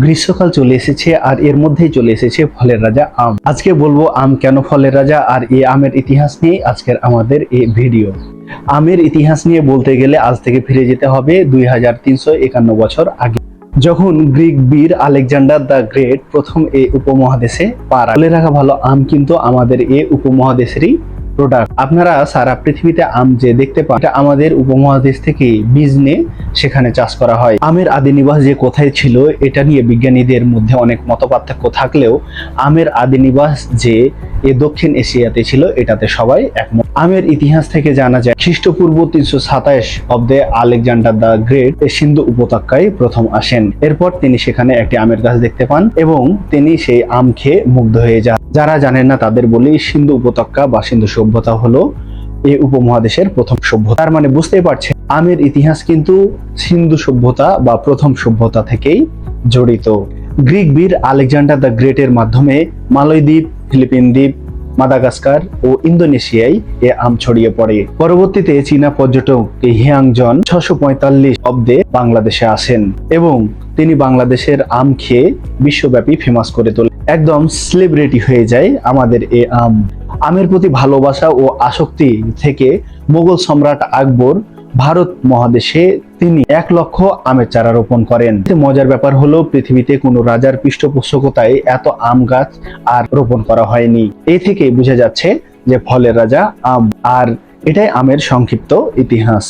গ্রীষ্মকাল চলে এসেছে আর এর মধ্যেই চলে এসেছে ফলের রাজা আম। আজকে বলবো আম কেন ফলের রাজা আর এই আমের ইতিহাস নিয়ে আজকের আমাদের এই ভিডিও। আমের ইতিহাস নিয়ে বলতে গেলে আজ থেকে ফিরে যেতে হবে 2351 বছর আগে, যখন গ্রিক বীর আলেকজান্ডার দ্য গ্রেট প্রথম এই উপমহাদেশে পা রাখে। বলে রাখা ভালো, আম কিন্তু আমাদের এই উপমহাদেশেরই প্রোডাক্ট। আপনারা সারা পৃথিবীতে আম যে দেখতে পান, এটা আমাদের উপমহাদেশ থেকে বীজ নিয়ে সেখানে চাষ করা হয়। আমের আদি নিবাস যে কোথায় ছিল এটা নিয়ে বিজ্ঞানীদের মধ্যে অনেক মতপার্থক্য থাকলেও আমের আদি নিবাস যে দক্ষিণ এশিয়াতে ছিল এটাতে সবাই একমত। আমের ইতিহাস থেকে জানা যায় খ্রিস্টপূর্ব 327 অব্দে আলেকজান্ডার দ্য গ্রেট সিন্ধু উপত্যকায় প্রথম আসেন। এরপর তিনি সেখানে একটি আমের গাছ দেখতে পান এবং তিনি সেই আম খেয়ে মুগ্ধ হয়ে যান। যারা জানেন না তাদের বলি, সিন্ধু উপত্যকা বা সিন্ধু সভ্যতা হলো এই উপমহাদেশের প্রথম সভ্যতা। তার মানে বুঝতেই পারছেন আমের ইতিহাস কিন্তু সিন্ধু সভ্যতা বা প্রথম সভ্যতা থেকেই জড়িত। গ্রিক বীর আলেকজান্ডার দ্য গ্রেটের মাধ্যমে মালয় দ্বীপ, ফিলিপিন দ্বীপ, মাদাগাস্কার ও ইন্দোনেশিয়ায় এ আম ছড়িয়ে পড়ে। পরবর্তীতে চীনা পর্যটক হিয়াংজন 645 অব্দে বাংলাদেশে আসেন এবং তিনি বাংলাদেশের আম খেয়ে বিশ্বব্যাপী ফেমাস করে তোলেন। একদম সেলিব্রিটি হয়ে যায় আমাদের এই আম। আমের প্রতি ভালোবাসা ও আসক্তি থেকে মোগল সম্রাট আকবর ভারত মহাদেশে তিনি 1 লক্ষ আমের চারা রোপণ করেন। মজার ব্যাপার হলো পৃথিবীতে কোনো রাজার পৃষ্ঠপোষকতায় এত আম গাছ আর রোপণ করা হয়নি। এই থেকে বোঝা যাচ্ছে যে ফলের রাজা আম, আর এটাই আমের সংক্ষিপ্ত ইতিহাস।